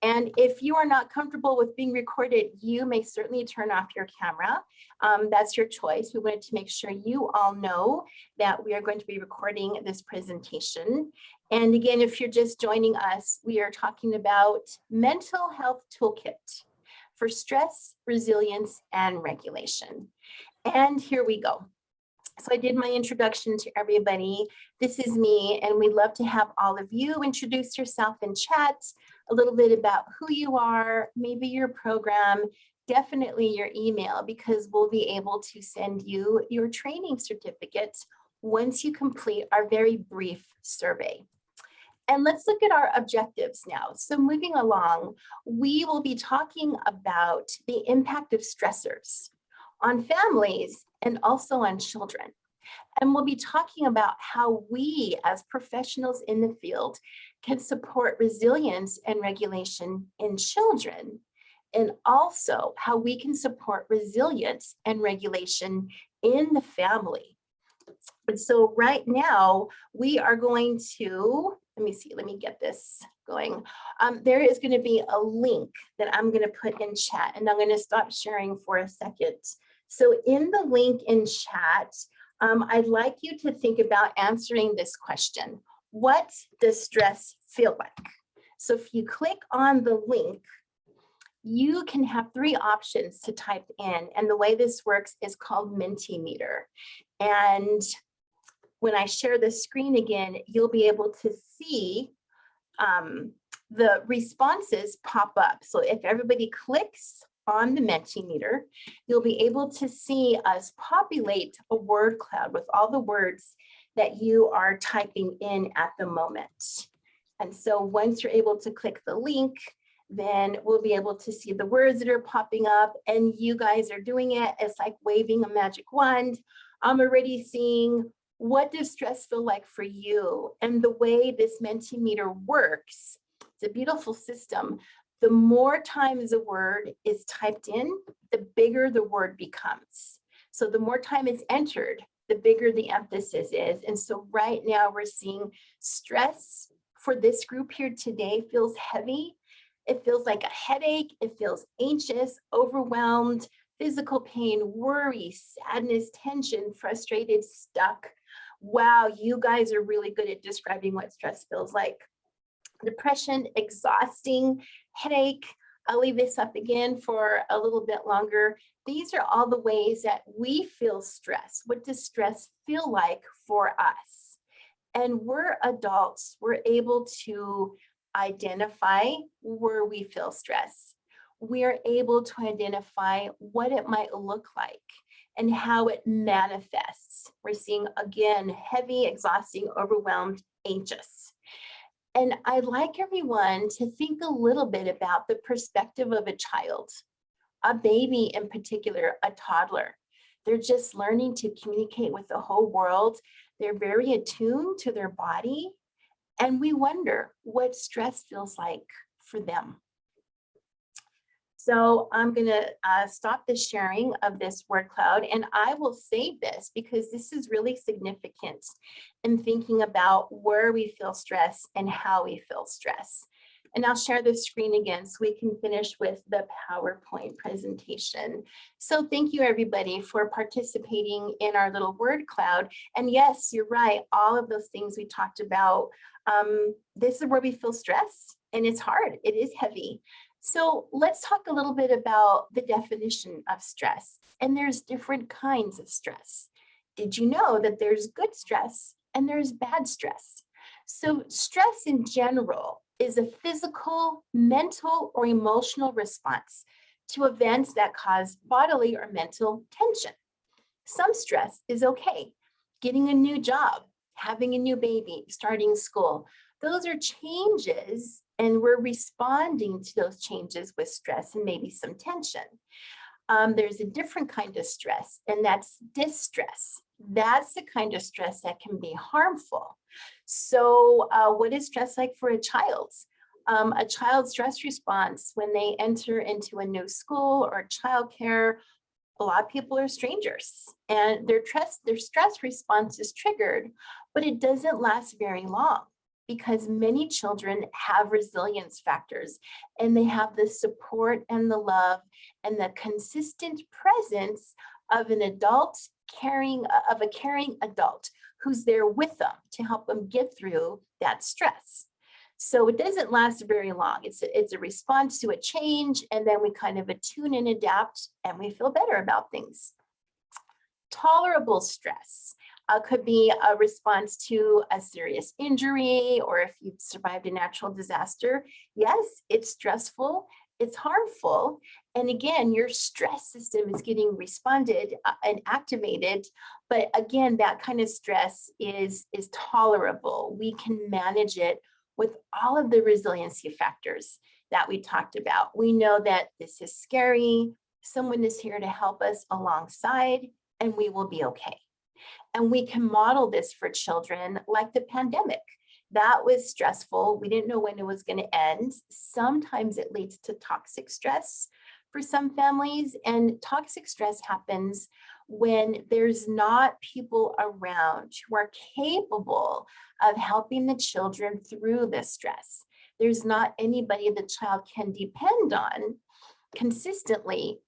And if you are not comfortable with being recorded, you may certainly turn off your camera. That's your choice. We wanted to make sure you all know that we are going to be recording this presentation. And again, if you're just joining us, we are talking about mental health toolkit for stress, resilience, and regulation. And here we go. So I did my introduction to everybody. This is me, and we'd love to have all of you introduce yourself in chat, a little bit about who you are, maybe your program, definitely your email, because we'll be able to send you your training certificates once you complete our very brief survey. And let's look at our objectives now. So moving along, we will be talking about the impact of stressors on families and also on children. And we'll be talking about how we as professionals in the field can support resilience and regulation in children, and also how we can support resilience and regulation in the family. And so right now we are going to, let me get this going. There is going to be a link that I'm going to put in chat, and I'm going to stop sharing for a second. So in the link in chat, I'd like you to think about answering this question. What does stress feel like? So if you click on the link, you can have 3 options to type in. And the way this works is called Mentimeter. And when I share the screen again, you'll be able to see the responses pop up. So if everybody clicks on the Mentimeter, you'll be able to see us populate a word cloud with all the words that you are typing in at the moment. And so once you're able to click the link, then we'll be able to see the words that are popping up, and you guys are doing it. It's like waving a magic wand. I'm already seeing, what does stress feel like for you? And the way this Mentimeter works, it's a beautiful system. The more times a word is typed in, the bigger the word becomes. So the more time it's entered, the bigger the emphasis is. And so right now we're seeing stress for this group here today feels heavy. It feels like a headache. It feels anxious, overwhelmed, physical pain, worry, sadness, tension, frustrated, stuck. Wow, you guys are really good at describing what stress feels like. Depression, exhausting, headache. I'll leave this up again for a little bit longer. These are all the ways that we feel stress. What does stress feel like for us? And we're adults. We're able to identify where we feel stress. We're able to identify what it might look like and how it manifests. We're seeing, again, heavy, exhausting, overwhelmed, anxious. And I'd like everyone to think a little bit about the perspective of a child, a baby in particular, a toddler. They're just learning to communicate with the whole world. They're very attuned to their body. And we wonder what stress feels like for them. So I'm going to stop the sharing of this word cloud, and I will save this because this is really significant in thinking about where we feel stress and how we feel stress. And I'll share the screen again so we can finish with the PowerPoint presentation. So thank you everybody for participating in our little word cloud. And yes, you're right, all of those things we talked about, this is where we feel stress, and it's hard, it is heavy. So let's talk a little bit about the definition of stress. And there's different kinds of stress. Did you know that there's good stress and there's bad stress? So stress in general is a physical, mental, or emotional response to events that cause bodily or mental tension. Some stress is okay. Getting a new job, having a new baby, starting school. Those are changes, and we're responding to those changes with stress and maybe some tension. There's a different kind of stress, and that's distress. That's the kind of stress that can be harmful. So what is stress like for a child? A child's stress response when they enter into a new school or childcare, a lot of people are strangers, and their stress response is triggered, but it doesn't last very long. because many children have resilience factors and they have the support and the love and the consistent presence of an adult of a caring adult who's there with them to help them get through that stress. So it doesn't last very long. It's a response to a change, and then we kind of attune and adapt, and we feel better about things. Tolerable stress could be a response to a serious injury, or if you've survived a natural disaster. Yes, it's stressful, it's harmful. And again, your stress system is getting responded and activated. But again, that kind of stress is tolerable. We can manage it with all of the resiliency factors that we talked about. We know that this is scary. Someone is here to help us alongside, and we will be okay. And we can model this for children like the pandemic. That was stressful. We didn't know when it was going to end. Sometimes it leads to toxic stress for some families, and toxic stress happens when there's not people around who are capable of helping the children through this stress. There's not anybody the child can depend on consistently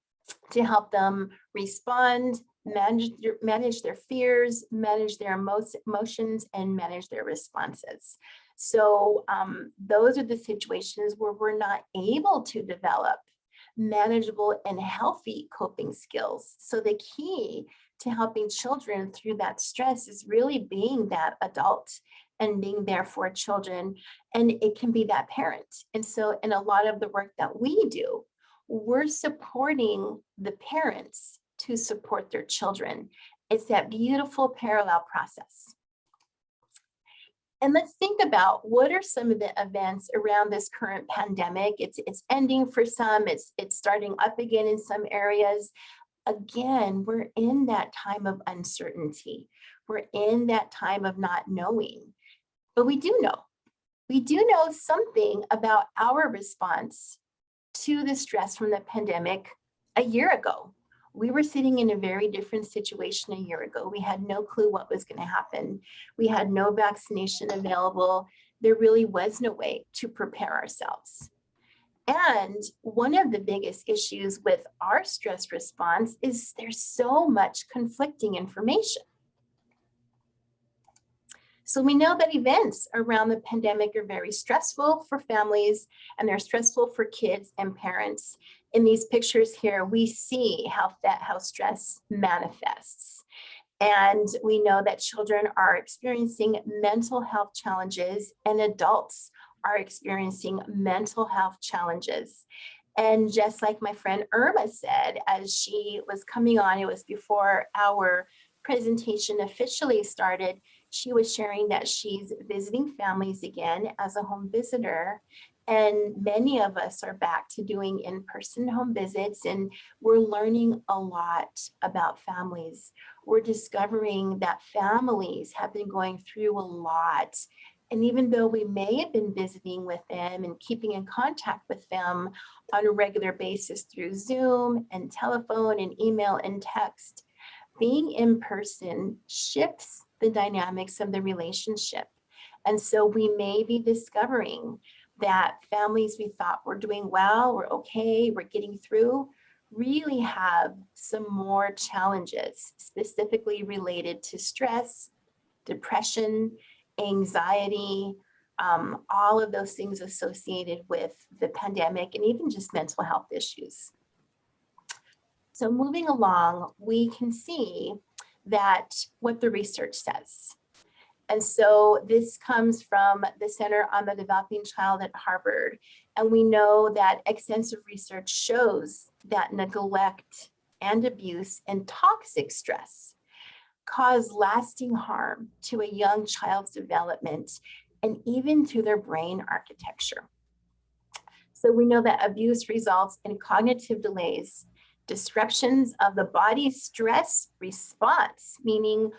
to help them respond, manage their fears, manage their emotions, and manage their responses. So those are the situations where we're not able to develop manageable and healthy coping skills. So the key to helping children through that stress is really being that adult and being there for children. And it can be that parent. And so in a lot of the work that we do, we're supporting the parents to support their children. It's that beautiful parallel process. And let's think about what are some of the events around this current pandemic. It's ending for some, it's starting up again in some areas. Again, we're in that time of uncertainty. We're in that time of not knowing, but we do know. We do know something about our response to the stress from the pandemic a year ago. We were sitting in a very different situation a year ago. We had no clue what was going to happen. We had no vaccination available. There really was no way to prepare ourselves. And one of the biggest issues with our stress response is there's so much conflicting information. So we know that events around the pandemic are very stressful for families, and they're stressful for kids and parents. In these pictures here, we see how stress manifests. And we know that children are experiencing mental health challenges, and adults are experiencing mental health challenges. And just like my friend Irma said, as she was coming on, it was before our presentation officially started, she was sharing that she's visiting families again as a home visitor. And many of us are back to doing in-person home visits, and we're learning a lot about families. We're discovering that families have been going through a lot. And even though we may have been visiting with them and keeping in contact with them on a regular basis through Zoom and telephone and email and text, being in person shifts the dynamics of the relationship. And so we may be discovering that families we thought were doing well, we're okay, we're getting through, really have some more challenges specifically related to stress, depression, anxiety, all of those things associated with the pandemic, and even just mental health issues. So moving along, we can see that what the research says. And so this comes from the Center on the Developing Child at Harvard. And we know that extensive research shows that neglect and abuse and toxic stress cause lasting harm to a young child's development and even to their brain architecture. So we know that abuse results in cognitive delays, disruptions of the body's stress response, meaning,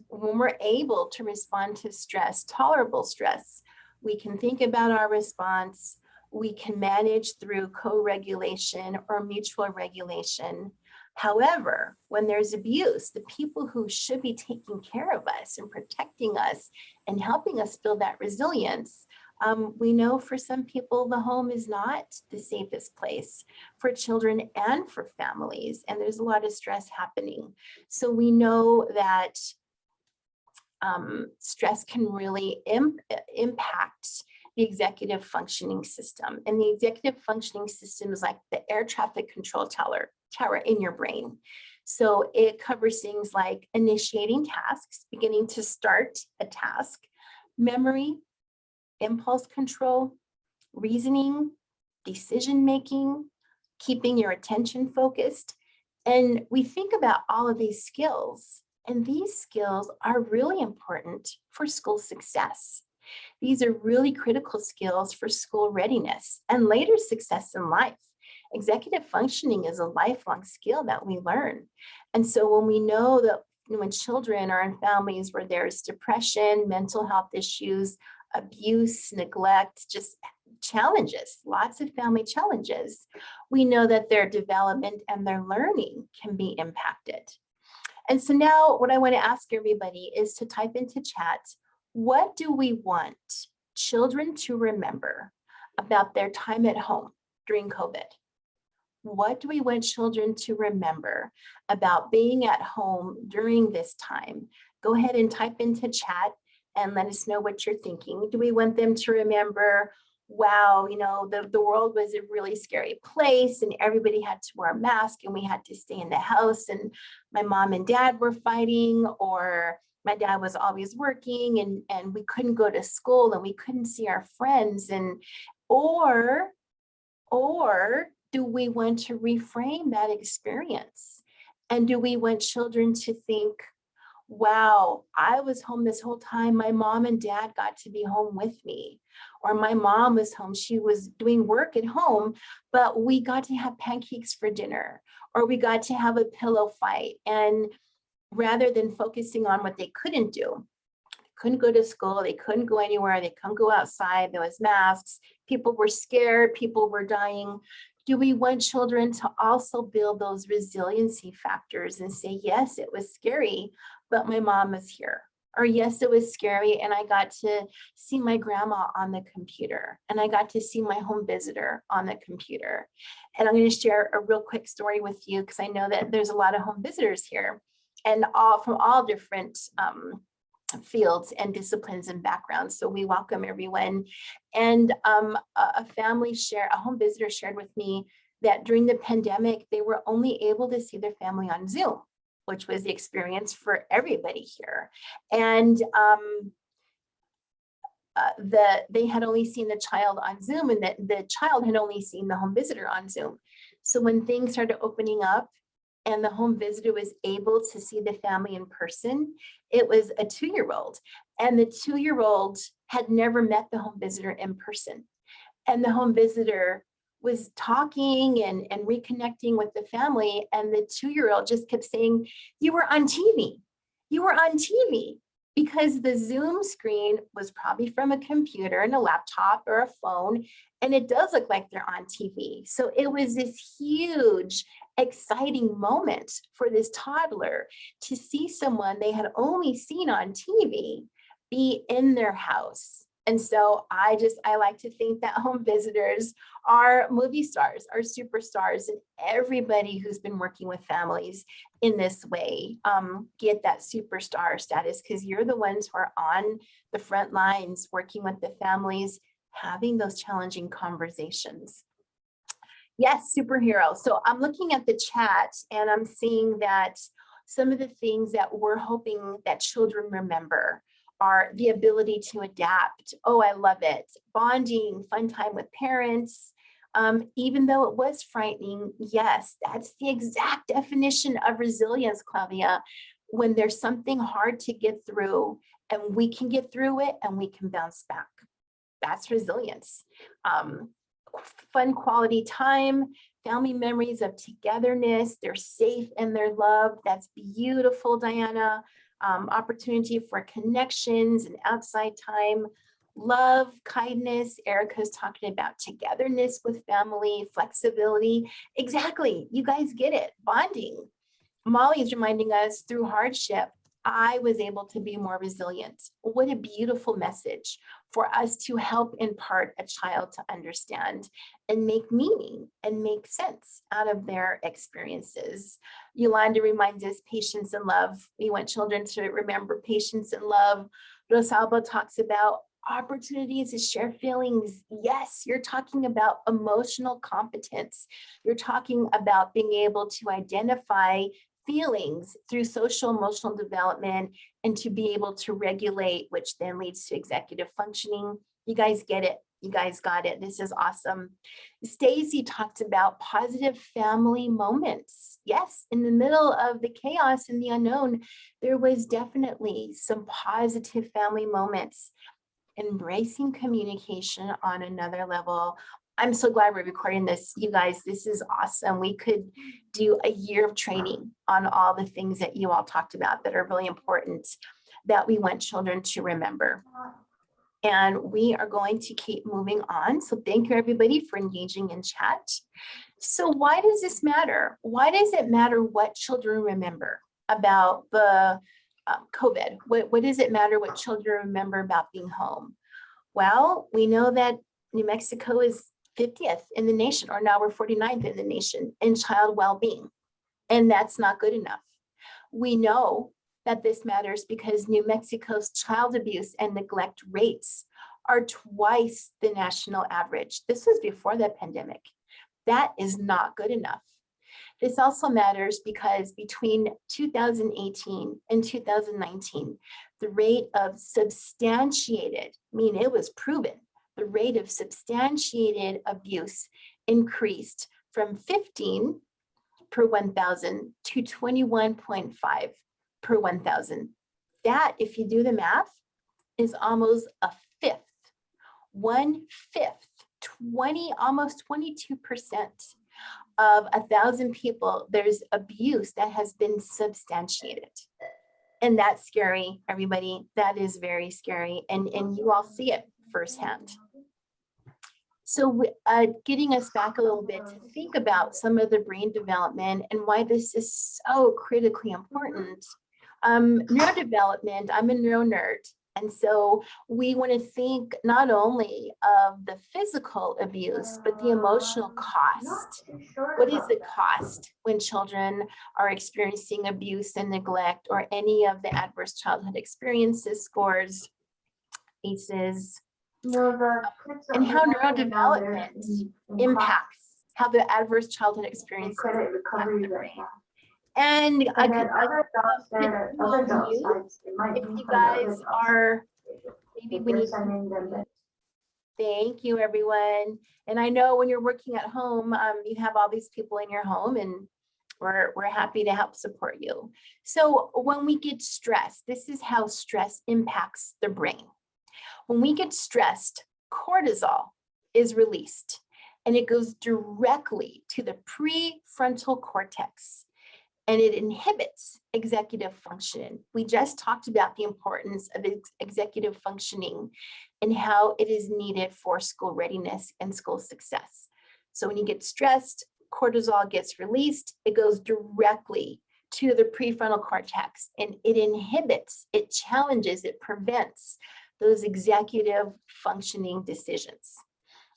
when we're able to respond to stress, tolerable stress, we can think about our response, we can manage through co-regulation or mutual regulation. However, when there's abuse, the people who should be taking care of us and protecting us and helping us build that resilience. We know for some people, the home is not the safest place for children and for families, and there's a lot of stress happening. So we know that stress can really impact the executive functioning system. And the executive functioning system is like the air traffic control tower in your brain. So it covers things like initiating tasks, beginning to start a task, memory, impulse control, reasoning, decision-making, keeping your attention focused. And we think about all of these skills, and these skills are really important for school success. These are really critical skills for school readiness and later success in life. Executive functioning is a lifelong skill that we learn. And so when we know that when children are in families where there's depression, mental health issues, abuse, neglect, just challenges, lots of family challenges, we know that their development and their learning can be impacted. And so now what I want to ask everybody is to type into chat, what do we want children to remember about their time at home during COVID? What do we want children to remember about being at home during this time? Go ahead and type into chat and let us know what you're thinking. Do we want them to remember, wow, you know, the world was a really scary place and everybody had to wear a mask and we had to stay in the house and my mom and dad were fighting, or my dad was always working and we couldn't go to school and we couldn't see our friends, and or do we want to reframe that experience? And do we want children to think, wow, I was home this whole time. My mom and dad got to be home with me. Or my mom was home. She was doing work at home, but we got to have pancakes for dinner, or we got to have a pillow fight. And rather than focusing on what they couldn't do, they couldn't go to school, they couldn't go anywhere, they couldn't go outside, there was masks, people were scared, people were dying. Do we want children to also build those resiliency factors and say, yes, it was scary, but my mom was here. Or yes, it was scary and I got to see my grandma on the computer and I got to see my home visitor on the computer. And I'm going to share a real quick story with you because I know that there's a lot of home visitors here and all from all different fields and disciplines and backgrounds. So we welcome everyone. And a home visitor shared with me that during the pandemic, they were only able to see their family on Zoom, which was the experience for everybody here. And they had only seen the child on Zoom and that the child had only seen the home visitor on Zoom. So when things started opening up and the home visitor was able to see the family in person, it was a 2-year-old. And the 2-year-old had never met the home visitor in person. And the home visitor was talking and reconnecting with the family. And the 2-year-old just kept saying, you were on TV. You were on TV. Because the Zoom screen was probably from a computer and a laptop or a phone, and it does look like they're on TV. So it was this huge, exciting moment for this toddler to see someone they had only seen on TV be in their house. And so I like to think that home visitors are movie stars, are superstars, and everybody who's been working with families in this way get that superstar status because you're the ones who are on the front lines working with the families, having those challenging conversations. Yes, superhero. So I'm looking at the chat and I'm seeing that some of the things that we're hoping that children remember are the ability to adapt. Oh, I love it. Bonding, fun time with parents. Even though it was frightening, yes, that's the exact definition of resilience, Claudia, when there's something hard to get through and we can get through it and we can bounce back. That's resilience. Fun quality time, family memories of togetherness, they're safe and they're loved. That's beautiful, Diana. Opportunity for connections and outside time, love, kindness. Erica's talking about togetherness with family, flexibility. Exactly, you guys get it, bonding. Molly's reminding us through hardship, I was able to be more resilient. What a beautiful message for us to help impart a child to understand and make meaning and make sense out of their experiences. Yolanda reminds us patience and love. We want children to remember patience and love. Rosalba talks about opportunities to share feelings. Yes, you're talking about emotional competence. You're talking about being able to identify feelings through social emotional development and to be able to regulate, which then leads to executive functioning. You guys get it. You guys got it. This is awesome. Stacy talked about positive family moments. Yes, in the middle of the chaos and the unknown, there was definitely some positive family moments. Embracing communication on another level. I'm so glad we're recording this, you guys. This is awesome. We could do a year of training on all the things that you all talked about that are really important that we want children to remember. And we are going to keep moving on. So thank you everybody for engaging in chat. So why does this matter? Why does it matter what children remember about the COVID? What does it matter what children remember about being home? Well, we know that New Mexico is 50th in the nation, or now we're 49th in the nation in child well-being, and that's not good enough. We know that this matters because New Mexico's child abuse and neglect rates are twice the national average. This was before the pandemic. That is not good enough. This also matters because between 2018 and 2019, the rate of substantiated, meaning it was proven, the rate of substantiated abuse increased from 15 per 1,000 to 21.5 per 1,000. That, if you do the math, is almost a fifth, 1/5, almost 22% of 1,000 people, there's abuse that has been substantiated. And that's scary, everybody. That is very scary. And you all see it firsthand. So getting us back a little bit to think about some of the brain development and why this is so critically important. Neurodevelopment, I'm a neuro nerd. And so we want to think not only of the physical abuse, but the emotional cost. What is the cost when children are experiencing abuse and neglect or any of the adverse childhood experiences, scores, ACEs, and how neurodevelopment impacts how the adverse childhood experiences impact the brain. And I could if you guys are, maybe we need to, thank you everyone. And I know when you're working at home, you have all these people in your home, and we're happy to help support you. So when we get stressed, this is how stress impacts the brain. When we get stressed, cortisol is released, and it goes directly to the prefrontal cortex, and it inhibits executive function. We just talked about the importance of executive functioning and how it is needed for school readiness and school success. So when you get stressed, cortisol gets released, it goes directly to the prefrontal cortex, and it inhibits, it challenges, it prevents those executive functioning decisions.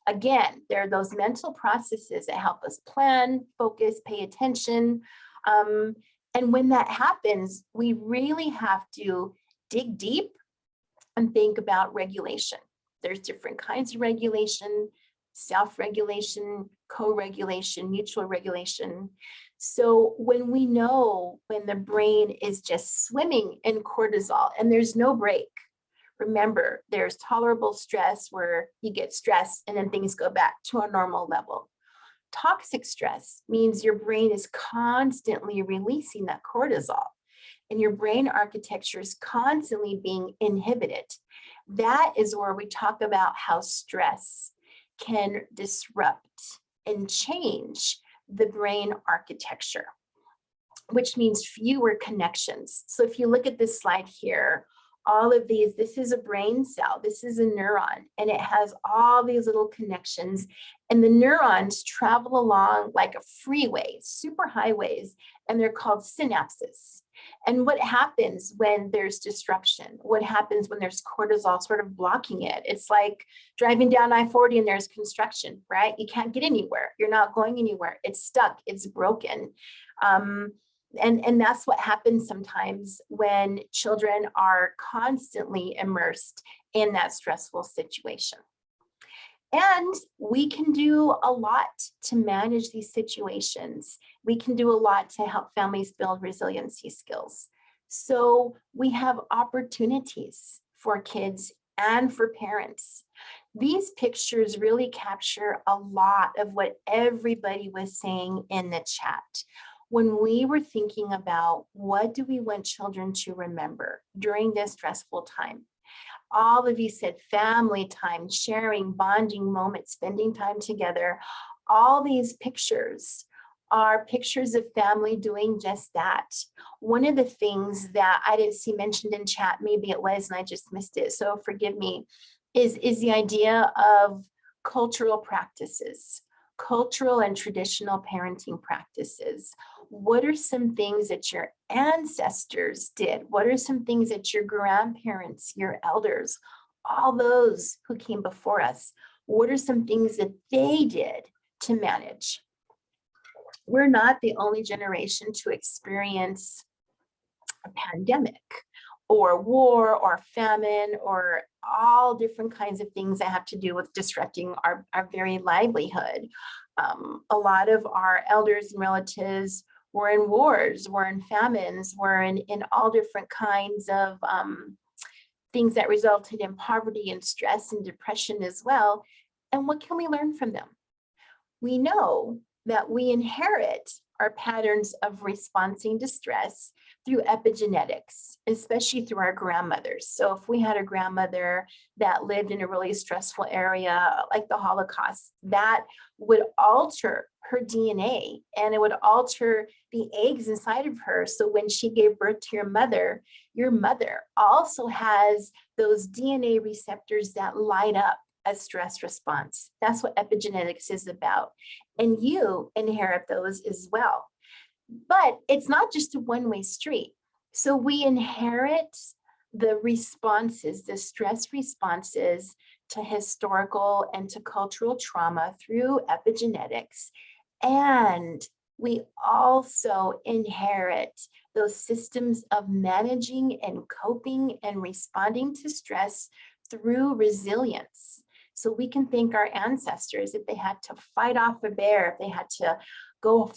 Again, there are those mental processes that help us plan, focus, pay attention. And when that happens, we really have to dig deep and think about regulation. There's different kinds of regulation, self-regulation, co-regulation, mutual regulation. So when we know when the brain is just swimming in cortisol and there's no break, remember, there's tolerable stress where you get stressed and then things go back to a normal level. Toxic stress means your brain is constantly releasing that cortisol and your brain architecture is constantly being inhibited. That is where we talk about how stress can disrupt and change the brain architecture, which means fewer connections. So if you look at this slide here, all of these, this is a brain cell, this is a neuron, and it has all these little connections, and the neurons travel along like a freeway, super highways, and they're called synapses. And what happens when there's disruption? What happens when there's cortisol sort of blocking it? It's like driving down I-40 and there's construction, right? You can't get anywhere. You're not going anywhere. It's stuck. It's broken. And that's what happens sometimes when children are constantly immersed in that stressful situation. And we can do a lot to manage these situations. We can do a lot to help families build resiliency skills. So we have opportunities for kids and for parents. These pictures really capture a lot of what everybody was saying in the chat. When we were thinking about what do we want children to remember during this stressful time, all of you said family time, sharing, bonding moments, spending time together. All these pictures are pictures of family doing just that. One of the things that I didn't see mentioned in chat, maybe it was and I just missed it, so forgive me, is the idea of cultural practices, cultural and traditional parenting practices. What are some things that your ancestors did? What are some things that your grandparents, your elders, all those who came before us, what are some things that they did to manage? We're not the only generation to experience a pandemic or war or famine or all different kinds of things that have to do with disrupting our very livelihood. A lot of our elders and relatives were in wars, were in famines, were in all different kinds of things that resulted in poverty and stress and depression as well. And what can we learn from them? We know that we inherit our patterns of responding to stress through epigenetics, especially through our grandmothers. So if we had a grandmother that lived in a really stressful area like the Holocaust, that would alter her DNA and it would alter the eggs inside of her. So when she gave birth to your mother also has those DNA receptors that light up a stress response. That's what epigenetics is about. And you inherit those as well. But it's not just a one-way street. So we inherit the responses, the stress responses to historical and to cultural trauma through epigenetics. And we also inherit those systems of managing and coping and responding to stress through resilience. So we can thank our ancestors if they had to fight off a bear, if they had to go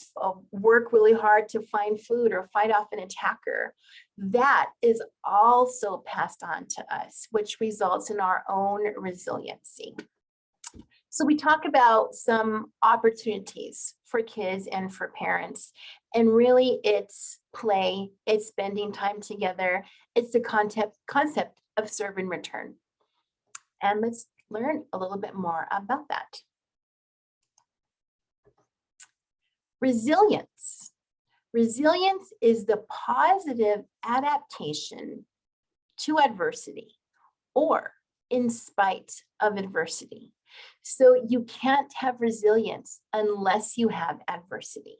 work really hard to find food or fight off an attacker. That is also passed on to us, which results in our own resiliency. So we talk about some opportunities for kids and for parents, and really it's play, it's spending time together, it's the concept of serve and return. And let's learn a little bit more about that. Resilience. Resilience is the positive adaptation to adversity or in spite of adversity. So you can't have resilience unless you have adversity.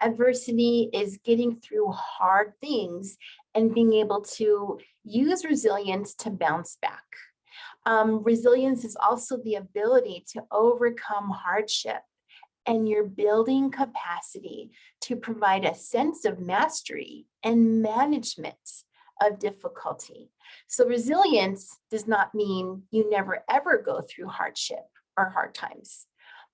Adversity is getting through hard things and being able to use resilience to bounce back. Resilience is also the ability to overcome hardship, and you're building capacity to provide a sense of mastery and management of difficulty. So resilience does not mean you never ever go through hardship or hard times,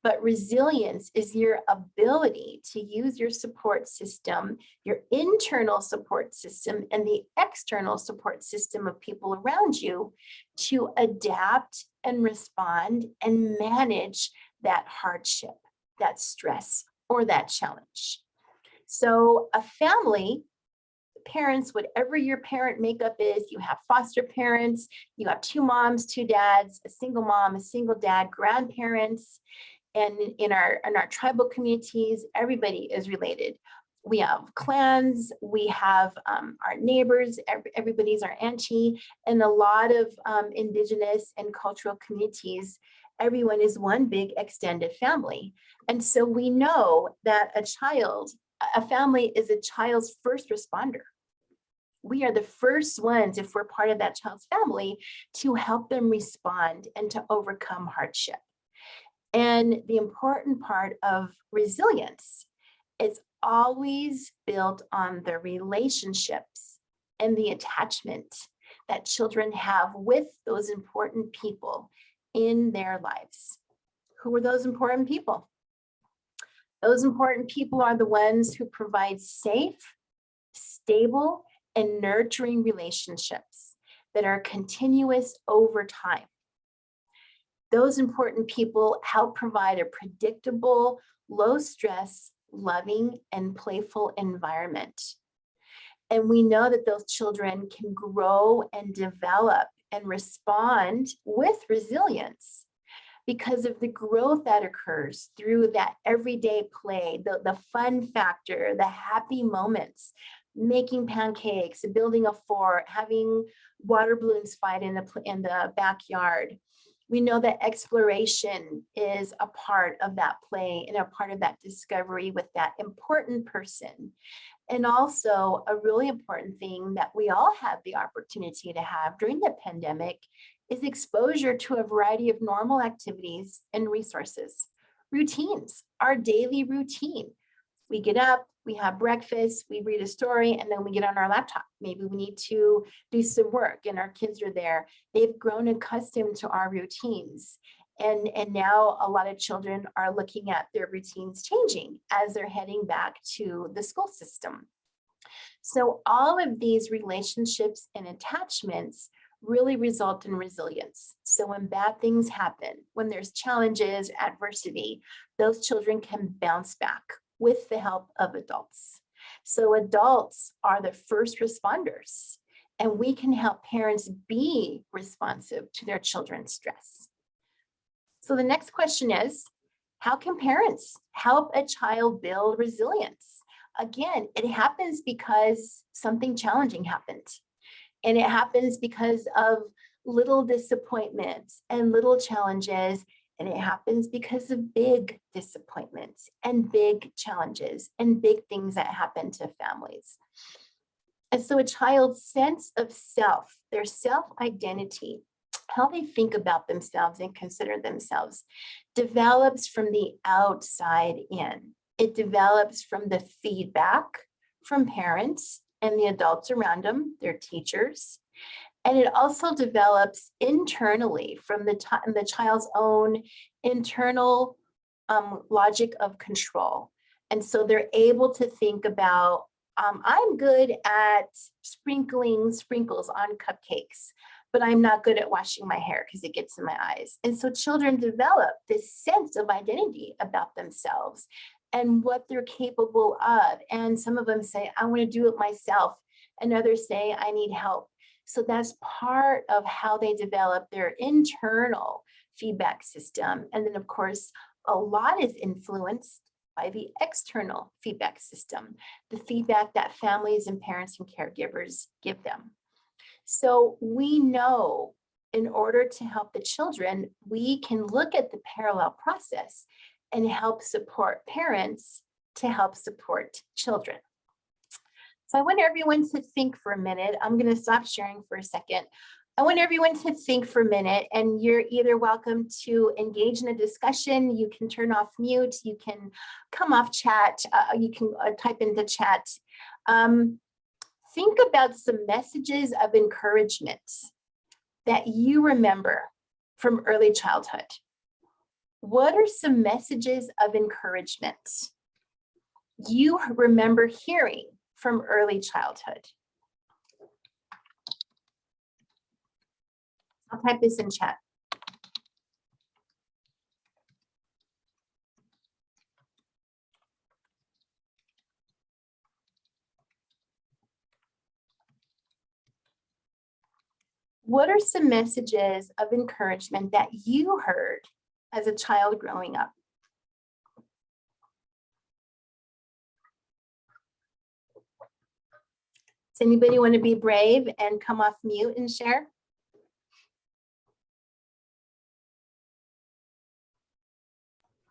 but resilience is your ability to use your support system, your internal support system, and the external support system of people around you to adapt and respond and manage that hardship, that stress, or that challenge. So a family, parents, whatever your parent makeup is, you have foster parents, you have 2 moms, 2 dads, a single mom, a single dad, grandparents, and in our tribal communities, everybody is related. We have clans, we have our neighbors, everybody's our auntie, and a lot of indigenous and cultural communities, everyone is one big extended family. And so we know that a family is a child's first responder. We are the first ones, if we're part of that child's family, to help them respond and to overcome hardship. And the important part of resilience is always built on the relationships and the attachment that children have with those important people in their lives. Who are those important people? Those important people are the ones who provide safe, stable, and nurturing relationships that are continuous over time. Those important people help provide a predictable, low stress, loving, and playful environment. And we know that those children can grow and develop and respond with resilience because of the growth that occurs through that everyday play, the fun factor, the happy moments, making pancakes, building a fort, having water balloons fight in the backyard. We know that exploration is a part of that play and a part of that discovery with that important person. And also a really important thing that we all have the opportunity to have during the pandemic is exposure to a variety of normal activities and resources. Routines, our daily routine. We get up, we have breakfast, we read a story, and then we get on our laptop. Maybe we need to do some work and our kids are there. They've grown accustomed to our routines. And now a lot of children are looking at their routines changing as they're heading back to the school system. So all of these relationships and attachments really result in resilience. So when bad things happen, when there's challenges, adversity, those children can bounce back with the help of adults. So adults are the first responders, and we can help parents be responsive to their children's stress. So the next question is, how can parents help a child build resilience? Again, it happens because something challenging happened. And it happens because of little disappointments and little challenges. And it happens because of big disappointments and big challenges and big things that happen to families. And so a child's sense of self, their self-identity, how they think about themselves and consider themselves, develops from the outside in. It develops from the feedback from parents and the adults around them, their teachers. And it also develops internally from the child's own internal logic of control. And so they're able to think about, I'm good at sprinkling sprinkles on cupcakes, but I'm not good at washing my hair because it gets in my eyes. And so children develop this sense of identity about themselves and what they're capable of. And some of them say, I want to do it myself. And others say, I need help. So that's part of how they develop their internal feedback system. And then of course, a lot is influenced by the external feedback system, the feedback that families and parents and caregivers give them. So we know in order to help the children, we can look at the parallel process and help support parents to help support children. So I want everyone to think for a minute. I'm going to stop sharing for a second. I want everyone to think for a minute, and you're either welcome to engage in a discussion, you can turn off mute, you can come off chat, you can type into chat. Think about some messages of encouragement that you remember from early childhood. What are some messages of encouragement you remember hearing from early childhood? I'll type this in chat. What are some messages of encouragement that you heard as a child growing up? Does anybody want to be brave and come off mute and share?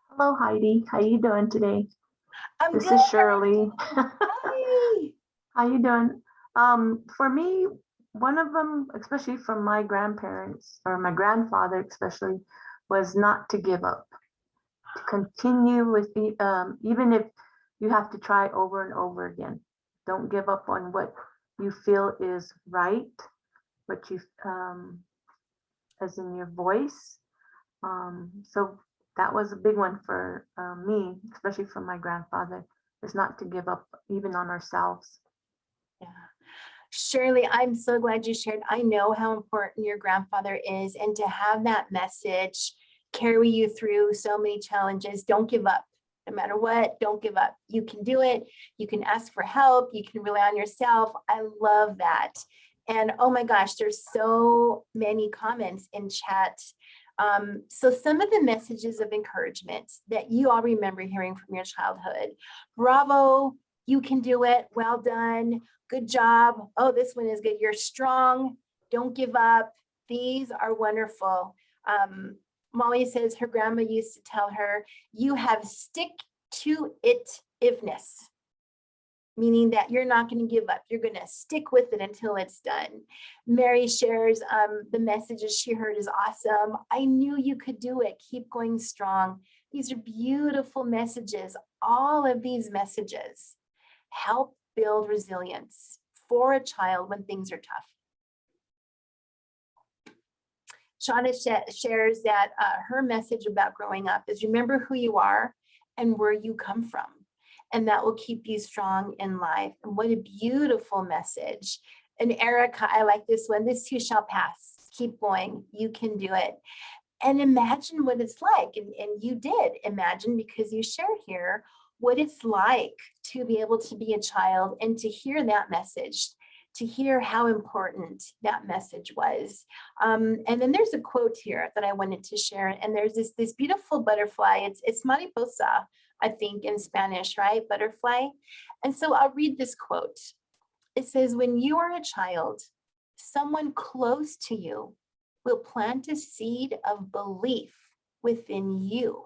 Hello, Heidi. How you doing today? I'm This good. is Shirley. Hi. How you doing? For me, one of them, especially from my grandparents or my grandfather especially, was not to give up, to continue with the, even if you have to try over and over again. Don't give up on what you feel is right, what you, as in your voice. So that was a big one for me, especially from my grandfather, is not to give up even on ourselves. Yeah. Shirley, I'm so glad you shared. I know how important your grandfather is, and to have that message carry you through so many challenges. Don't give up. No matter what, don't give up. You can do it. You can ask for help. You can rely on yourself. I love that. And oh my gosh, there's so many comments in chat. So some of the messages of encouragement that you all remember hearing from your childhood. Bravo, you can do it. Well done. Good job. Oh, this one is good. You're strong. Don't give up. These are wonderful. Molly says her grandma used to tell her, you have stick to it-iveness, meaning that you're not going to give up. You're going to stick with it until it's done. Mary shares the messages she heard is awesome. I knew you could do it. Keep going strong. These are beautiful messages. All of these messages help build resilience for a child when things are tough. Shauna shares that her message about growing up is remember who you are and where you come from, and that will keep you strong in life. And what a beautiful message. And Erica, I like this one. This too shall pass. Keep going. You can do it. And imagine what it's like. And you did imagine, because you shared here what it's like to be able to be a child and to hear that message, to hear how important that message was. And then there's a quote here that I wanted to share. And there's this beautiful butterfly. It's mariposa, I think, in Spanish, right? Butterfly. And so I'll read this quote. It says, when you are a child, someone close to you will plant a seed of belief within you.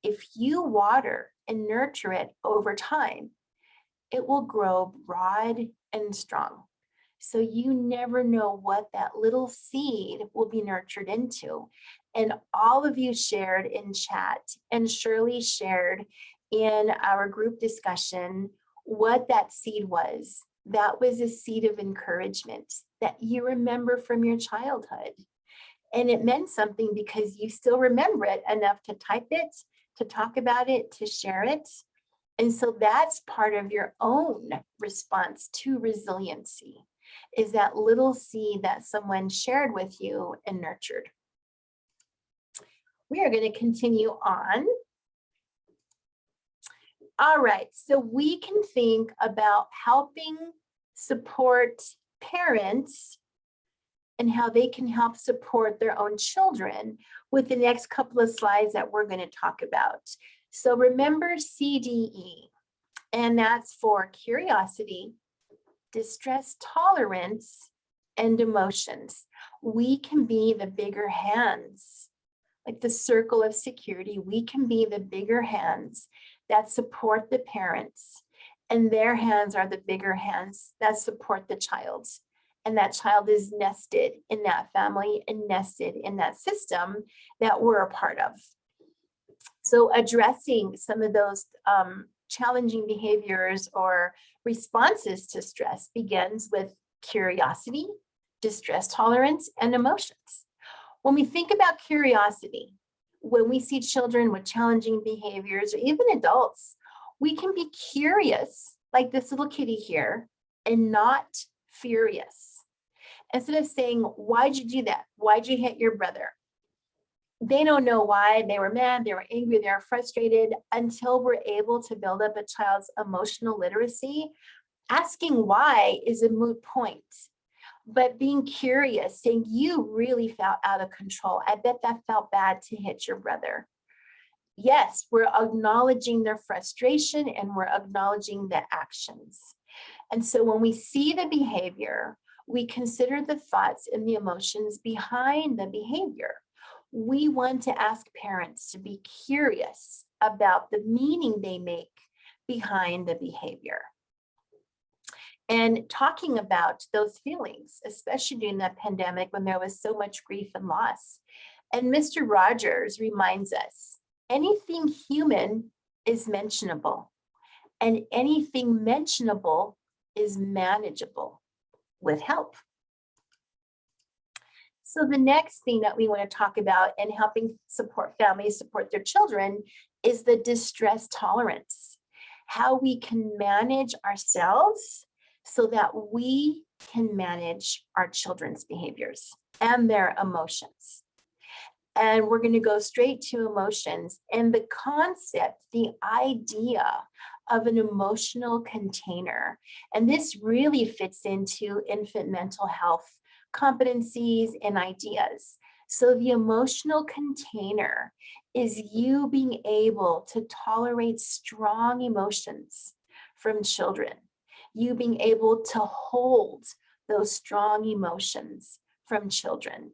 If you water and nurture it over time, it will grow broad and strong. So you never know what that little seed will be nurtured into. And all of you shared in chat, and Shirley shared in our group discussion what that seed was. That was a seed of encouragement that you remember from your childhood. And it meant something because you still remember it enough to type it, to talk about it, to share it. And so that's part of your own response to resiliency, is that little seed that someone shared with you and nurtured. We are going to continue on. All right, so we can think about helping support parents and how they can help support their own children with the next couple of slides that we're going to talk about. So remember CDE, and that's for curiosity, distress tolerance, and emotions. We can be the bigger hands, like the circle of security. We can be the bigger hands that support the parents, and their hands are the bigger hands that support the child. And that child is nested in that family and nested in that system that we're a part of. So addressing some of those challenging behaviors or responses to stress begins with curiosity, distress tolerance, and emotions. When we think about curiosity, when we see children with challenging behaviors, or even adults, we can be curious, like this little kitty here, and not furious. Instead of saying, why'd you do that? Why'd you hit your brother? They don't know why. They were mad, they were angry, they were frustrated, until we're able to build up a child's emotional literacy. Asking why is a moot point. But being curious, saying, you really felt out of control. I bet that felt bad to hit your brother. Yes, we're acknowledging their frustration and we're acknowledging the actions. And so when we see the behavior, we consider the thoughts and the emotions behind the behavior. We want to ask parents to be curious about the meaning they make behind the behavior. And talking about those feelings, especially during that pandemic when there was so much grief and loss. And Mr. Rogers reminds us, anything human is mentionable, and anything mentionable is manageable with help. So the next thing that we want to talk about in helping support families support their children is the distress tolerance, how we can manage ourselves so that we can manage our children's behaviors and their emotions. And we're going to go straight to emotions and the concept, the idea of an emotional container. And this really fits into infant mental health competencies and ideas. So the emotional container is you being able to tolerate strong emotions from children, you being able to hold those strong emotions from children.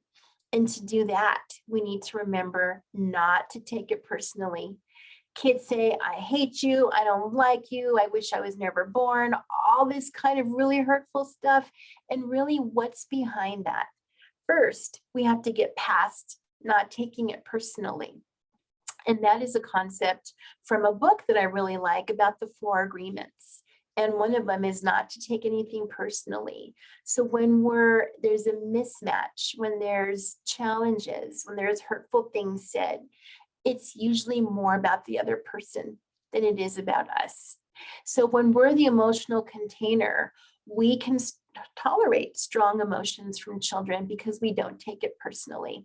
And to do that, we need to remember not to take it personally. Kids say, I hate you, I don't like you, I wish I was never born, all this kind of really hurtful stuff. And really, what's behind that? First, we have to get past not taking it personally. And that is a concept from a book that I really like about the 4 agreements. And one of them is not to take anything personally. So when there's a mismatch, when there's challenges, when there's hurtful things said, it's usually more about the other person than it is about us. So when we're the emotional container, we can tolerate strong emotions from children because we don't take it personally.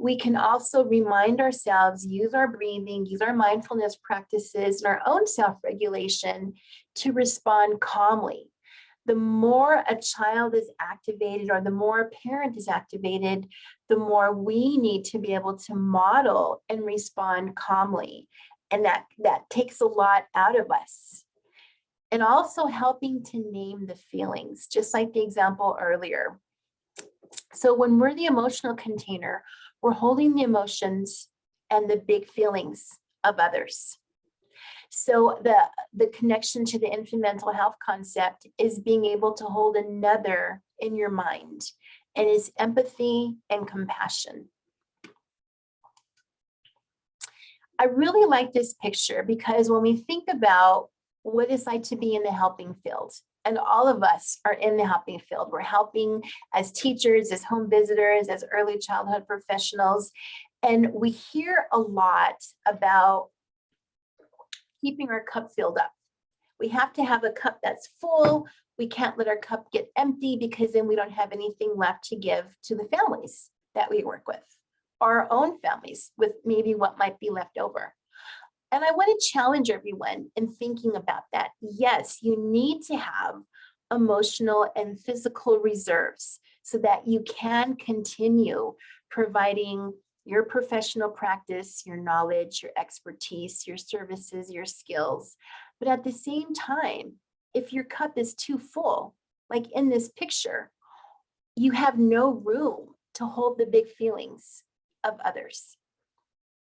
We can also remind ourselves, use our breathing, use our mindfulness practices and our own self-regulation to respond calmly. The more a child is activated or the more a parent is activated, the more we need to be able to model and respond calmly. And that takes a lot out of us. And also helping to name the feelings, just like the example earlier. So when we're the emotional container, we're holding the emotions and the big feelings of others. So the connection to the infant mental health concept is being able to hold another in your mind, and is empathy and compassion. I really like this picture because when we think about what it's like to be in the helping field, and all of us are in the helping field. We're helping as teachers, as home visitors, as early childhood professionals. And we hear a lot about keeping our cup filled up. We have to have a cup that's full. We can't let our cup get empty because then we don't have anything left to give to the families that we work with, or our own families with maybe what might be left over. And I want to challenge everyone in thinking about that. Yes, you need to have emotional and physical reserves so that you can continue providing your professional practice, your knowledge, your expertise, your services, your skills. But at the same time, if your cup is too full, like in this picture, you have no room to hold the big feelings of others.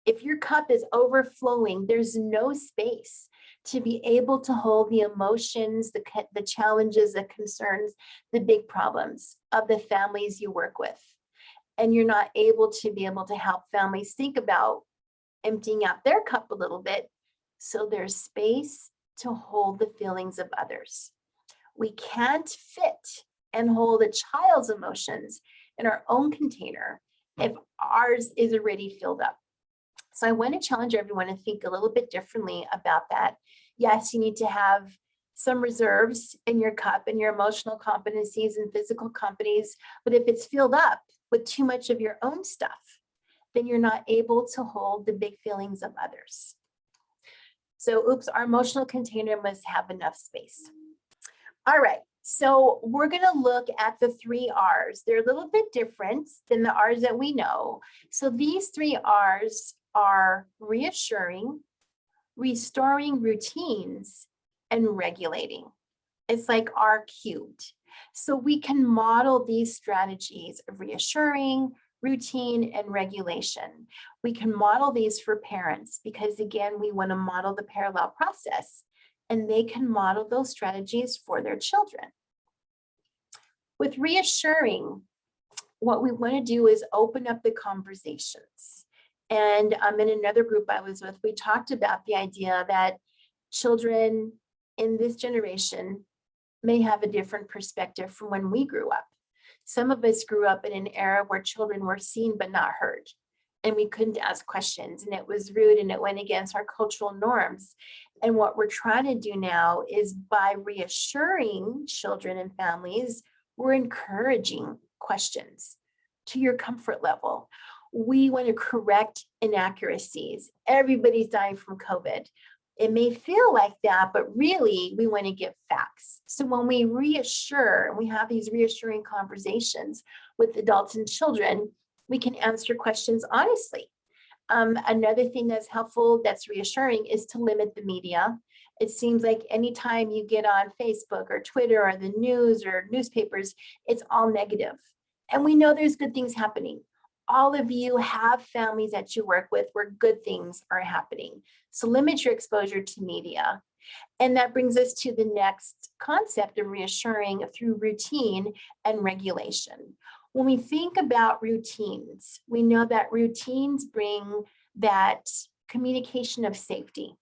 If your cup is overflowing, there's no space to be able to hold the emotions, the challenges, the concerns, the big problems of the families you work with. And you're not able to be able to help families think about emptying out their cup a little bit, so there's space to hold the feelings of others. We can't fit and hold a child's emotions in our own container if ours is already filled up. So I want to challenge everyone to think a little bit differently about that. Yes, you need to have some reserves in your cup and your emotional competencies and physical competencies, but if it's filled up with too much of your own stuff, then you're not able to hold the big feelings of others. So, our emotional container must have enough space. All right, so we're going to look at the 3 R's. They're a little bit different than the R's that we know. So these 3 R's are reassuring, restoring routines, and regulating. It's like R cubed. So we can model these strategies of reassuring, routine, and regulation. We can model these for parents because, again, we want to model the parallel process, and they can model those strategies for their children. With reassuring, what we want to do is open up the conversations. And in another group I was with, we talked about the idea that children in this generation may have a different perspective from when we grew up. Some of us grew up in an era where children were seen but not heard, and we couldn't ask questions, and it was rude, and it went against our cultural norms. And what we're trying to do now is, by reassuring children and families, we're encouraging questions to your comfort level. We want to correct inaccuracies. Everybody's dying from COVID. It may feel like that, but really we want to give facts. So when we reassure, and we have these reassuring conversations with adults and children, we can answer questions honestly. Another thing that's helpful, that's reassuring, is to limit the media. It seems like anytime you get on Facebook or Twitter or the news or newspapers, it's all negative. And we know there's good things happening. All of you have families that you work with where good things are happening. So limit your exposure to media. And that brings us to the next concept of reassuring through routine and regulation. When we think about routines, we know that routines bring that communication of safety.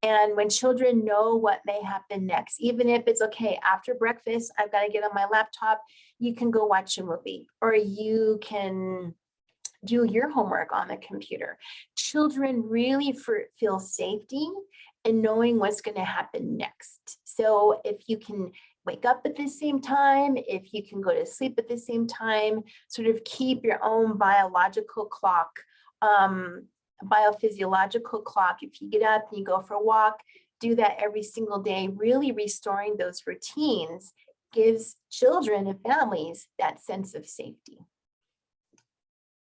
And when children know what may happen next, even if it's okay, after breakfast, I've got to get on my laptop, you can go watch a movie, or you can do your homework on the computer. Children really feel safety in knowing what's going to happen next. So if you can wake up at the same time, if you can go to sleep at the same time, sort of keep your own biological clock, biophysiological clock. If you get up and you go for a walk, do that every single day. Really restoring those routines gives children and families that sense of safety.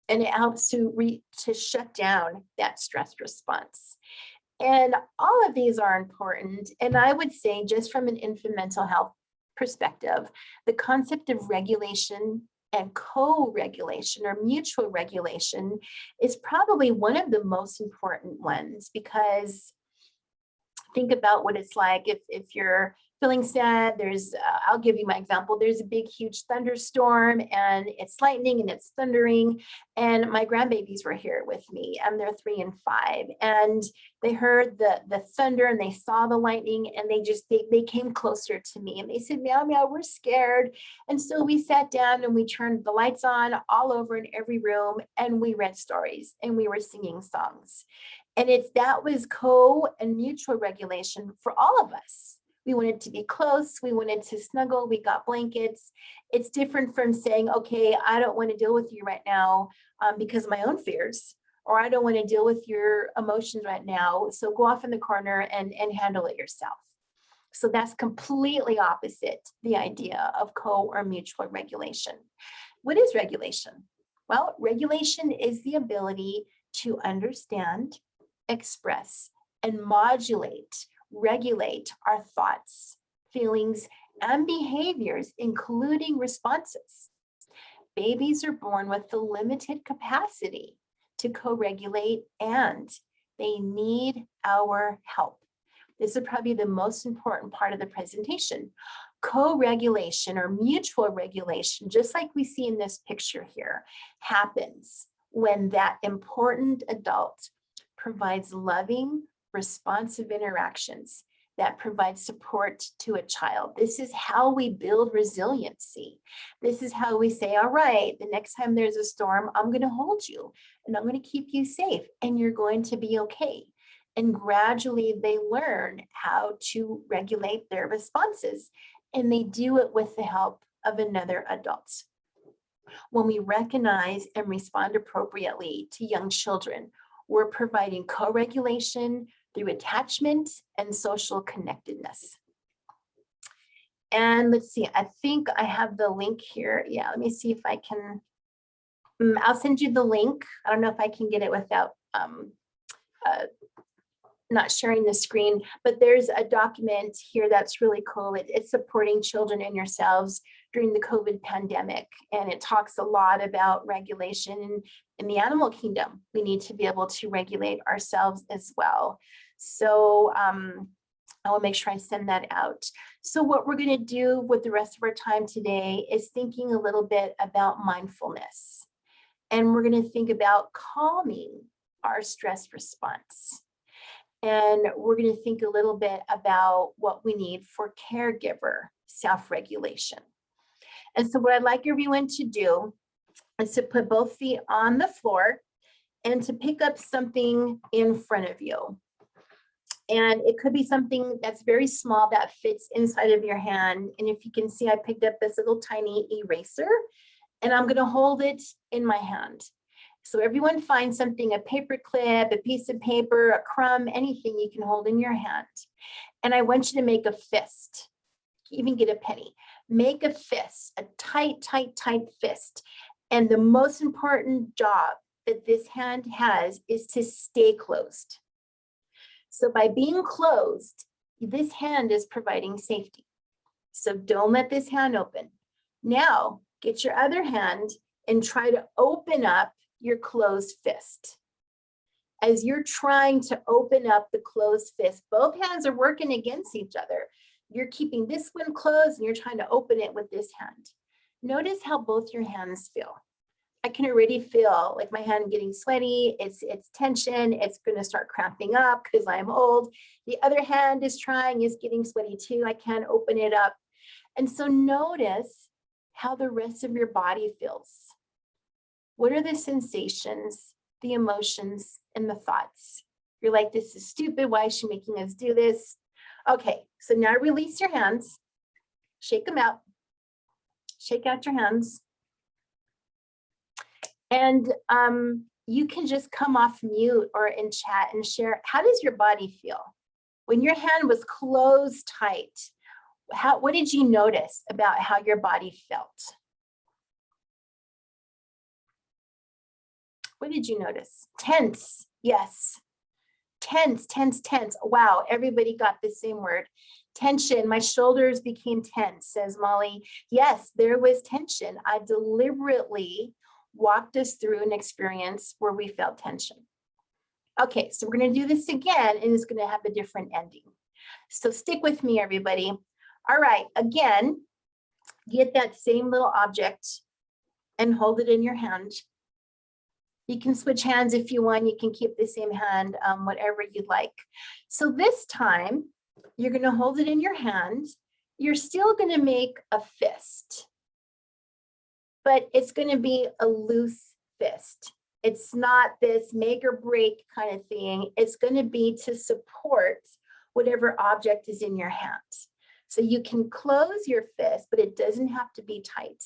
And it helps to shut down that stress response. And all of these are important. And I would say, just from an infant mental health perspective, the concept of regulation and co-regulation or mutual regulation is probably one of the most important ones, because think about what it's like if you're feeling sad. I'll give you my example. There's a big, huge thunderstorm, and it's lightning and it's thundering. And my grandbabies were here with me, and they're 3 and 5. And they heard the thunder, and they saw the lightning, and they came closer to me, and they said, meow, meow, we're scared. And so we sat down and we turned the lights on all over in every room, and we read stories and we were singing songs. And that was co and mutual regulation for all of us. We wanted to be close. We wanted to snuggle. We got blankets. It's different from saying, okay, I don't want to deal with you right now because of my own fears, or I don't want to deal with your emotions right now. So go off in the corner and handle it yourself. So that's completely opposite the idea of co or mutual regulation. What is regulation? Well, regulation is the ability to understand, express, and regulate our thoughts, feelings, and behaviors, including responses. Babies are born with the limited capacity to co-regulate, and they need our help. This is probably the most important part of the presentation. Co-regulation or mutual regulation, just like we see in this picture here, happens when that important adult provides loving, responsive interactions that provide support to a child. This is how we build resiliency. This is how we say, all right, the next time there's a storm, I'm going to hold you and I'm going to keep you safe, and you're going to be okay. And gradually they learn how to regulate their responses, and they do it with the help of another adult. When we recognize and respond appropriately to young children, we're providing co-regulation through attachment and social connectedness. And let's see, I think I have the link here. Yeah, let me see if I can. I'll send you the link. I don't know if I can get it without not sharing the screen, but there's a document here that's really cool. It's supporting children and yourselves during the COVID pandemic. And it talks a lot about regulation in the animal kingdom. We need to be able to regulate ourselves as well. So I will make sure I send that out. So what we're going to do with the rest of our time today is thinking a little bit about mindfulness. And we're going to think about calming our stress response. And we're going to think a little bit about what we need for caregiver self-regulation. And so what I'd like everyone to do is to put both feet on the floor and to pick up something in front of you. And it could be something that's very small that fits inside of your hand. And if you can see, I picked up this little tiny eraser and I'm going to hold it in my hand. So everyone find something, a paper clip, a piece of paper, a crumb, anything you can hold in your hand. And I want you to make a fist, even get a penny. Make a fist, a tight, tight, tight fist. And the most important job that this hand has is to stay closed. So by being closed, this hand is providing safety. So don't let this hand open. Now get your other hand and try to open up your closed fist. As you're trying to open up the closed fist, both hands are working against each other. You're keeping this one closed and you're trying to open it with this hand. Notice how both your hands feel. I can already feel like my hand getting sweaty. It's tension. It's going to start cramping up because I'm old. The other hand is getting sweaty too. I can't open it up. And so notice how the rest of your body feels. What are the sensations, the emotions, and the thoughts? You're like, this is stupid. Why is she making us do this? Okay, so now release your hands. Shake them out. Shake out your hands. And you can just come off mute or in chat and share, how does your body feel? When your hand was closed tight, what did you notice about how your body felt? What did you notice? Tense, yes. Tense, tense, tense. Wow, everybody got the same word. Tension, my shoulders became tense, says Molly. Yes, there was tension. I deliberately walked us through an experience where we felt tension. Okay, so we're going to do this again, and it's going to have a different ending. So stick with me, everybody. All right, again, get that same little object and hold it in your hand. You can switch hands if you want. You can keep the same hand, whatever you'd like. So this time, you're going to hold it in your hand. You're still going to make a fist, but it's going to be a loose fist. It's not this make or break kind of thing. It's going to be to support whatever object is in your hand. So you can close your fist, but it doesn't have to be tight.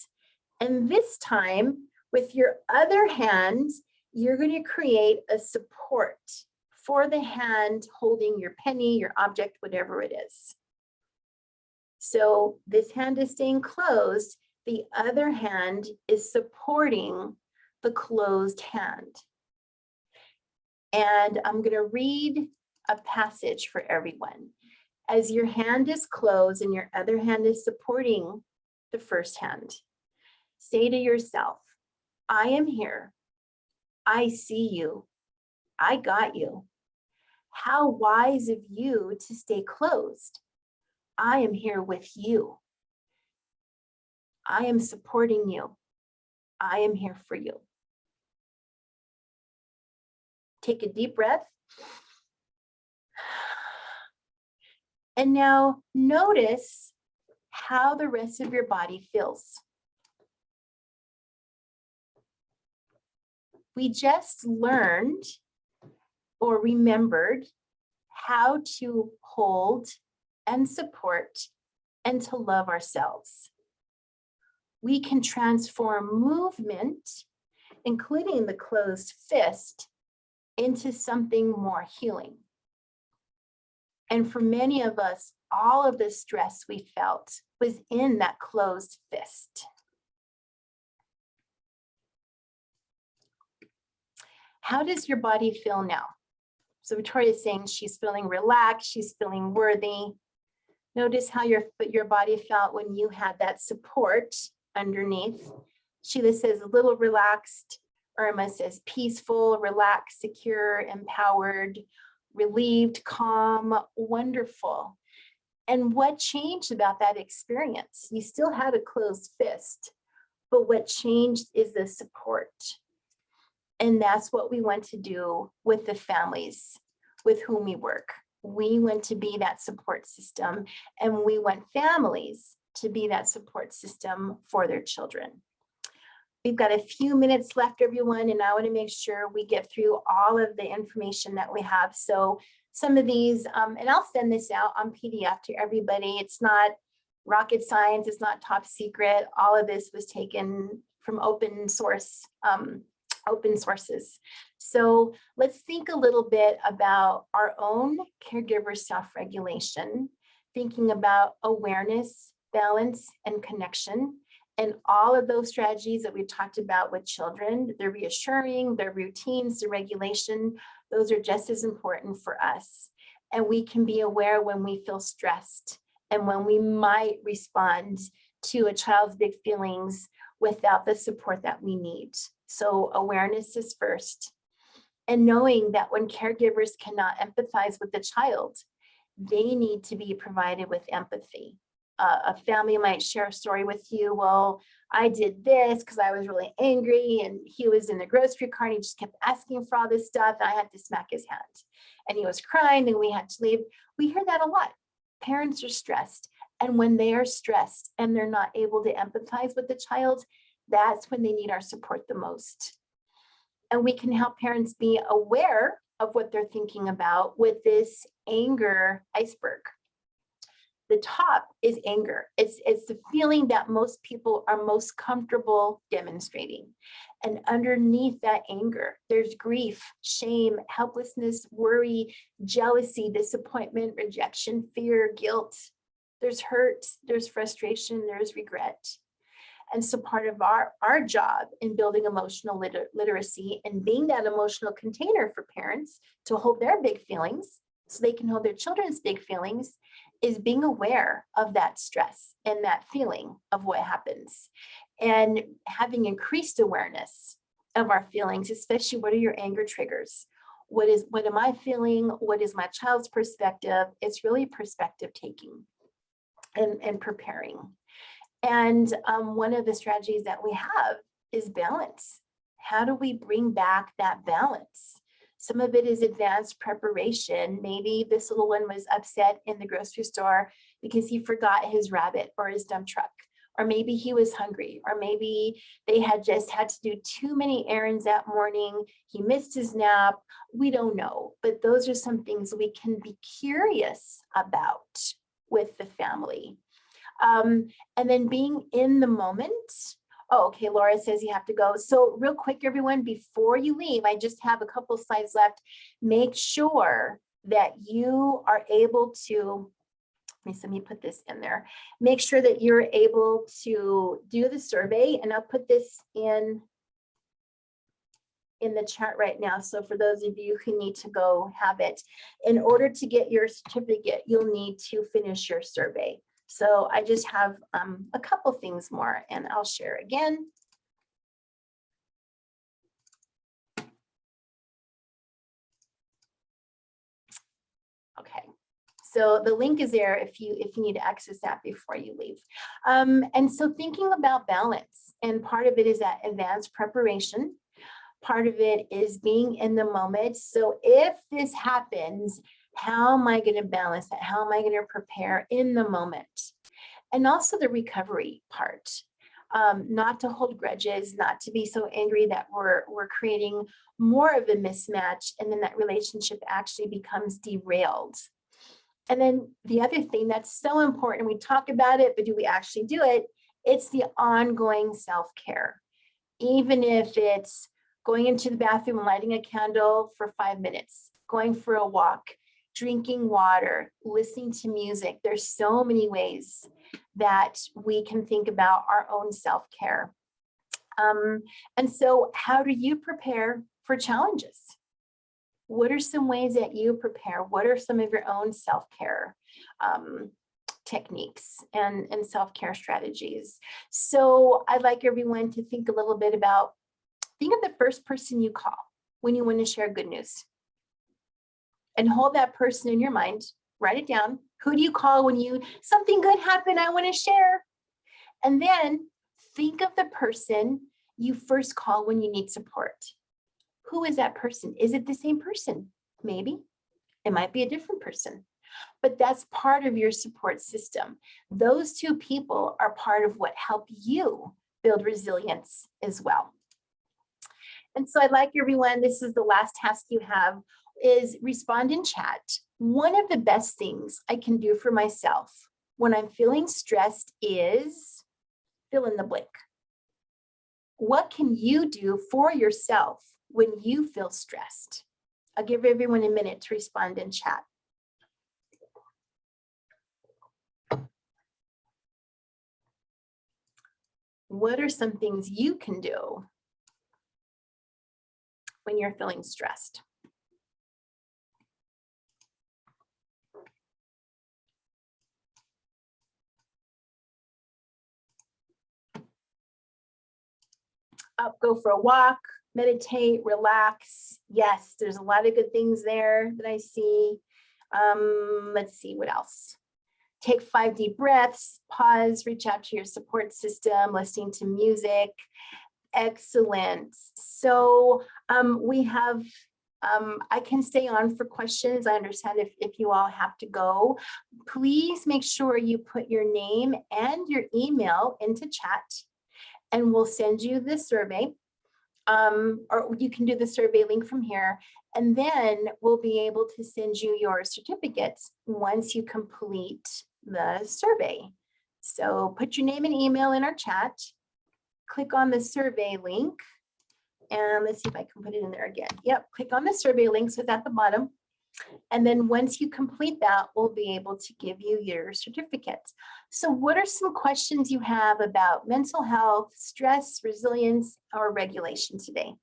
And this time, with your other hand, you're going to create a support for the hand holding your penny, your object, whatever it is. So this hand is staying closed. The other hand is supporting the closed hand. And I'm going to read a passage for everyone. As your hand is closed and your other hand is supporting the first hand, say to yourself, I am here. I see you. I got you. How wise of you to stay closed. I am here with you. I am supporting you. I am here for you. Take a deep breath. And now notice how the rest of your body feels. We just learned or remembered how to hold and support and to love ourselves. We can transform movement, including the closed fist, into something more healing. And for many of us, all of the stress we felt was in that closed fist. How does your body feel now? So Victoria is saying she's feeling relaxed, she's feeling worthy. Notice how your body felt when you had that support underneath. Sheila says a little relaxed. Irma says peaceful, relaxed, secure, empowered, relieved, calm, wonderful. And what changed about that experience? You still had a closed fist, but what changed is the support. And that's what we want to do with the families with whom we work. We want to be that support system, and we want families to be that support system for their children. We've got a few minutes left, everyone, and I want to make sure we get through all of the information that we have. So some of these, and I'll send this out on PDF to everybody. It's not rocket science, it's not top secret. All of this was taken from open sources. So let's think a little bit about our own caregiver self-regulation, thinking about awareness, balance, and connection. And all of those strategies that we talked about with children, the reassuring, their routines, the regulation, those are just as important for us. And we can be aware when we feel stressed and when we might respond to a child's big feelings without the support that we need. So awareness is first. And knowing that when caregivers cannot empathize with the child, they need to be provided with empathy. A family might share a story with you. Well, I did this because I was really angry and he was in the grocery cart and he just kept asking for all this stuff. And I had to smack his hand and he was crying and we had to leave. We hear that a lot. Parents are stressed. And when they are stressed and they're not able to empathize with the child, that's when they need our support the most. And we can help parents be aware of what they're thinking about with this anger iceberg. The top is anger. It's the feeling that most people are most comfortable demonstrating. And underneath that anger, there's grief, shame, helplessness, worry, jealousy, disappointment, rejection, fear, guilt. There's hurt, there's frustration, there's regret. And so part of our job in building emotional literacy and being that emotional container for parents to hold their big feelings so they can hold their children's big feelings is being aware of that stress and that feeling of what happens and having increased awareness of our feelings, especially what are your anger triggers? What am I feeling? What is my child's perspective? It's really perspective taking and preparing. And one of the strategies that we have is balance. How do we bring back that balance? Some of it is advanced preparation. Maybe this little one was upset in the grocery store because he forgot his rabbit or his dump truck, or maybe he was hungry, or maybe they had just had to do too many errands that morning. He missed his nap. We don't know, but those are some things we can be curious about with the family. And then being in the moment. Oh, okay, Laura says you have to go. So real quick, everyone, before you leave, I just have a couple slides left. Make sure that you are able to, let me put this in there. Make sure that you're able to do the survey, and I'll put this in the chat right now. So for those of you who need to go have it, in order to get your certificate, you'll need to finish your survey. So I just have a couple things more and I'll share again. Okay, so the link is there if you need to access that before you leave. And so thinking about balance, and part of it is that advanced preparation. Part of it is being in the moment. So if this happens, how am I going to balance that? How am I going to prepare in the moment? And also the recovery part, not to hold grudges, not to be so angry that we're creating more of a mismatch, and then that relationship actually becomes derailed. And then the other thing that's so important, we talk about it, but do we actually do it? It's the ongoing self-care. Even if it's going into the bathroom and lighting a candle for 5 minutes, going for a walk, drinking water, listening to music. There's so many ways that we can think about our own self-care. And so how do you prepare for challenges? What are some ways that you prepare? What are some of your own self-care techniques and self-care strategies? So I'd like everyone to think a little bit about, think of the first person you call when you want to share good news. And hold that person in your mind, write it down. Who do you call when something good happened, I want to share? And then think of the person you first call when you need support. Who is that person? Is it the same person? Maybe. It might be a different person. But that's part of your support system. Those two people are part of what help you build resilience as well. And so I'd like everyone, this is the last task you have, is respond in chat. One of the best things I can do for myself when I'm feeling stressed is fill in the blank. What can you do for yourself when you feel stressed? I'll give everyone a minute to respond in chat. What are some things you can do when you're feeling stressed? Up, go for a walk, meditate, relax. Yes, there's a lot of good things there that I see. Let's see what else. Take 5 deep breaths, pause, reach out to your support system, listening to music. Excellent. So we have, I can stay on for questions. I understand if you all have to go. Please make sure you put your name and your email into chat, and we'll send you the survey. Or you can do the survey link from here, and then we'll be able to send you your certificates once you complete the survey. So put your name and email in our chat, click on the survey link, and let's see if I can put it in there again. Yep, click on the survey link, so it's at the bottom. And then once you complete that, we'll be able to give you your certificates. So what are some questions you have about mental health, stress, resilience, or regulation today?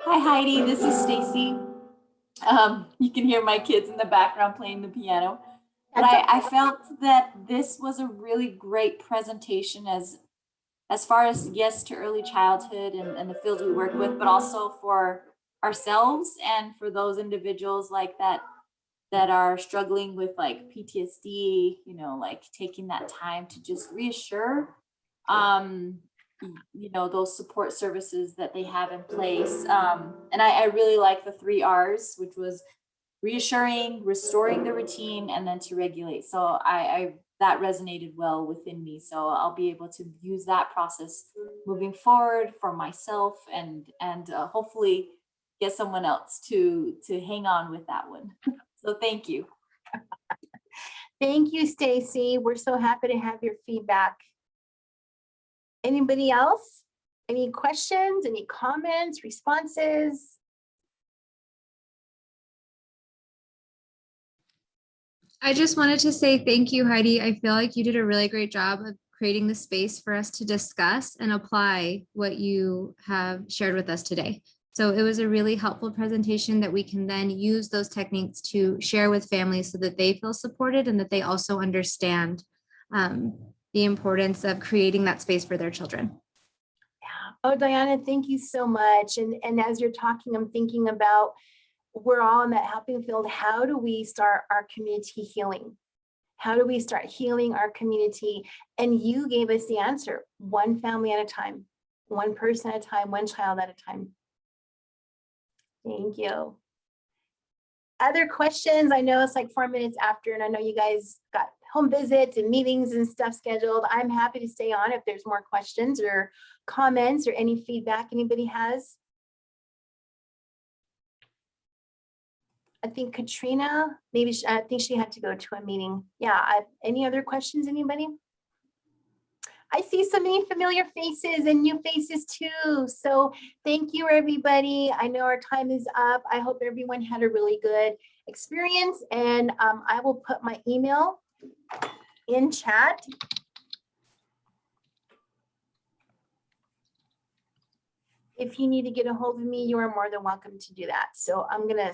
Hi Heidi, this is Stacy. You can hear my kids in the background playing the piano. But I felt that this was a really great presentation as far as, yes, to early childhood and the fields we work with, but also for ourselves and for those individuals like that are struggling with like PTSD, you know, like taking that time to just reassure you know, those support services that they have in place. And I really like the 3 R's, which was reassuring, restoring the routine, and then to regulate. So that resonated well within me. So I'll be able to use that process moving forward for myself and hopefully get someone else to hang on with that one. So thank you. Thank you, Stacy. We're so happy to have your feedback. Anybody else? Any questions, any comments, responses? I just wanted to say thank you, Heidi. I feel like you did a really great job of creating the space for us to discuss and apply what you have shared with us today. So it was a really helpful presentation that we can then use those techniques to share with families so that they feel supported and that they also understand the importance of creating that space for their children. Yeah. Oh, Diana, thank you so much. And as you're talking, I'm thinking about, we're all in that helping field. How do we start our community healing? How do we start healing our community? And you gave us the answer, one family at a time, one person at a time, one child at a time. Thank you. Other questions? I know it's like 4 minutes after, and I know you guys got home visits and meetings and stuff scheduled. I'm happy to stay on if there's more questions or comments or any feedback anybody has. I think Katrina, maybe I think she had to go to a meeting. Yeah, any other questions, anybody? I see so many familiar faces and new faces too. So thank you, everybody. I know our time is up. I hope everyone had a really good experience. And I will put my email in chat. If you need to get a hold of me, you are more than welcome to do that. So I'm going to